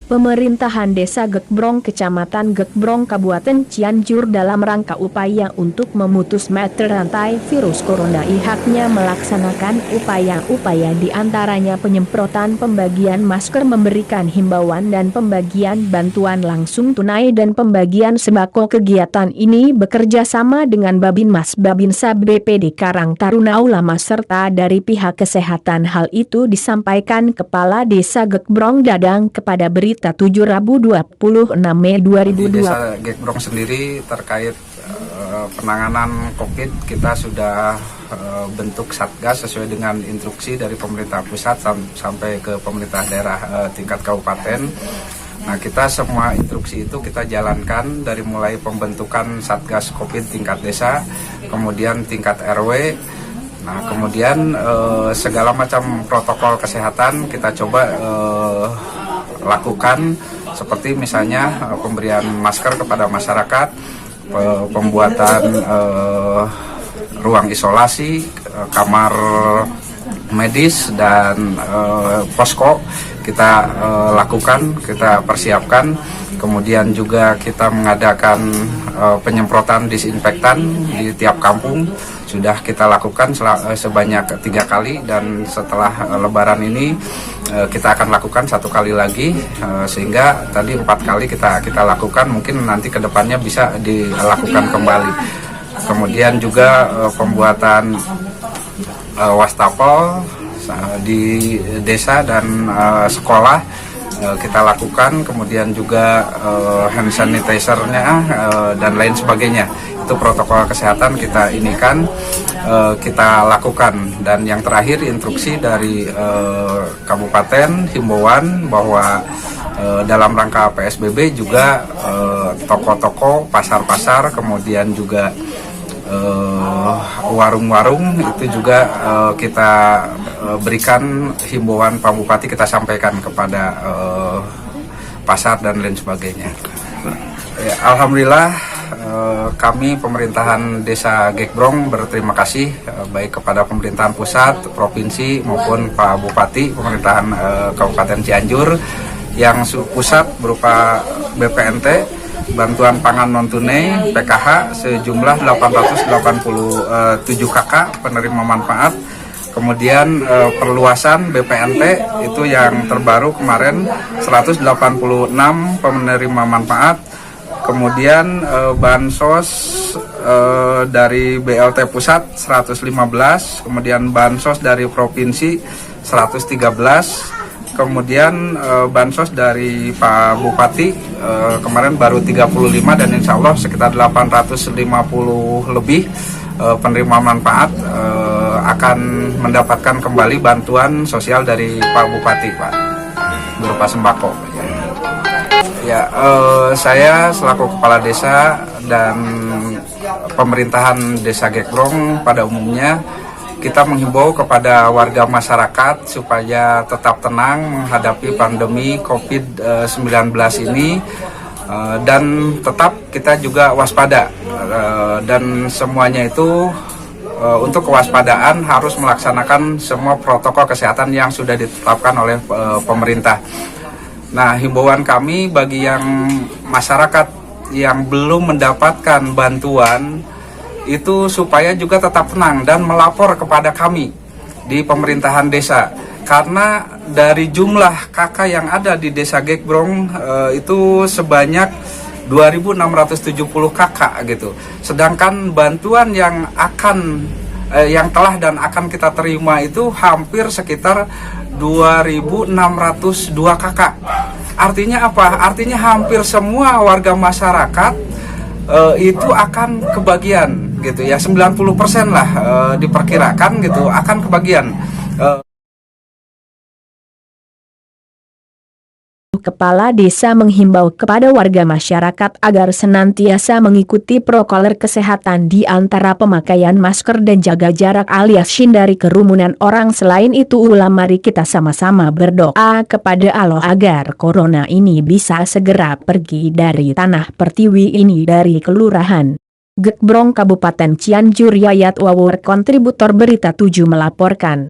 Pemerintahan Desa Gekbrong Kecamatan Gekbrong Kabupaten Cianjur dalam rangka upaya untuk memutus mata rantai virus corona pihaknya melaksanakan upaya-upaya diantaranya penyemprotan pembagian masker, memberikan himbauan dan pembagian bantuan langsung tunai dan pembagian sembako. Kegiatan ini bekerja sama dengan Babinmas Babinsa BPD Karang Taruna Ulama serta dari pihak kesehatan. Hal itu disampaikan Kepala Desa Gekbrong Dadang kepada Berita 7 Rabu 26 Mei 2020. Di Desa Gekbrong sendiri terkait penanganan COVID, kita sudah bentuk satgas sesuai dengan instruksi dari pemerintah pusat sampai ke pemerintah daerah tingkat kabupaten. Nah, kita semua instruksi itu kita jalankan dari mulai pembentukan satgas COVID tingkat desa, kemudian tingkat RW. Nah, kemudian segala macam protokol kesehatan kita coba lakukan, seperti misalnya pemberian masker kepada masyarakat, pembuatan ruang isolasi, kamar medis dan posko kita lakukan, kita persiapkan. Kemudian juga kita mengadakan penyemprotan disinfektan di tiap kampung, sudah kita lakukan sebanyak 3 kali, dan setelah Lebaran ini kita akan lakukan 1 kali lagi, sehingga tadi 4 kali kita lakukan, mungkin nanti kedepannya bisa dilakukan kembali. Kemudian juga pembuatan wastafel di desa dan sekolah kita lakukan, kemudian juga hand sanitizer-nya dan lain sebagainya. Itu protokol kesehatan kita kita lakukan. Dan yang terakhir, instruksi dari kabupaten, himbauan bahwa dalam rangka PSBB juga toko-toko, pasar-pasar, kemudian juga warung-warung itu juga kita berikan himbauan Pak Bupati, kita sampaikan kepada pasar dan lain sebagainya. Ya, alhamdulillah kami pemerintahan Desa Gekbrong berterima kasih baik kepada pemerintahan pusat, provinsi maupun Pak Bupati pemerintahan Kabupaten Cianjur, yang pusat berupa BPNT, bantuan pangan non tunai PKH sejumlah 887 kakak penerima manfaat. Kemudian perluasan BPNT itu yang terbaru kemarin 186 penerima manfaat. Kemudian bansos dari BLT pusat 115, kemudian bansos dari provinsi 113. Kemudian bansos dari Pak Bupati kemarin baru 35, dan insya Allah sekitar 850 lebih penerima manfaat akan mendapatkan kembali bantuan sosial dari Pak Bupati, Pak, berupa sembako. Ya, saya selaku kepala desa dan pemerintahan Desa Gekbrong pada umumnya, kita menghimbau kepada warga masyarakat supaya tetap tenang menghadapi pandemi COVID-19 ini, dan tetap kita juga waspada, dan semuanya itu untuk kewaspadaan harus melaksanakan semua protokol kesehatan yang sudah ditetapkan oleh pemerintah. Nah, himbauan kami bagi yang masyarakat yang belum mendapatkan bantuan itu supaya juga tetap tenang dan melapor kepada kami di pemerintahan desa, karena dari jumlah kakak yang ada di Desa Gekbrong itu sebanyak 2.670 kakak gitu. Sedangkan bantuan yang telah dan akan kita terima itu hampir sekitar 2.602 kakak. Artinya apa? Artinya hampir semua warga masyarakat itu akan kebagian gitu ya, 90% lah diperkirakan gitu akan kebagian. Kepala Desa menghimbau kepada warga masyarakat agar senantiasa mengikuti protokol kesehatan, di antara pemakaian masker dan jaga jarak alias hindari kerumunan orang. Selain itu, mari kita sama-sama berdoa kepada Allah agar corona ini bisa segera pergi dari tanah pertiwi ini. Dari Kelurahan Gekbrong Kabupaten Cianjur, Yayat Wawur, kontributor Berita 7 melaporkan.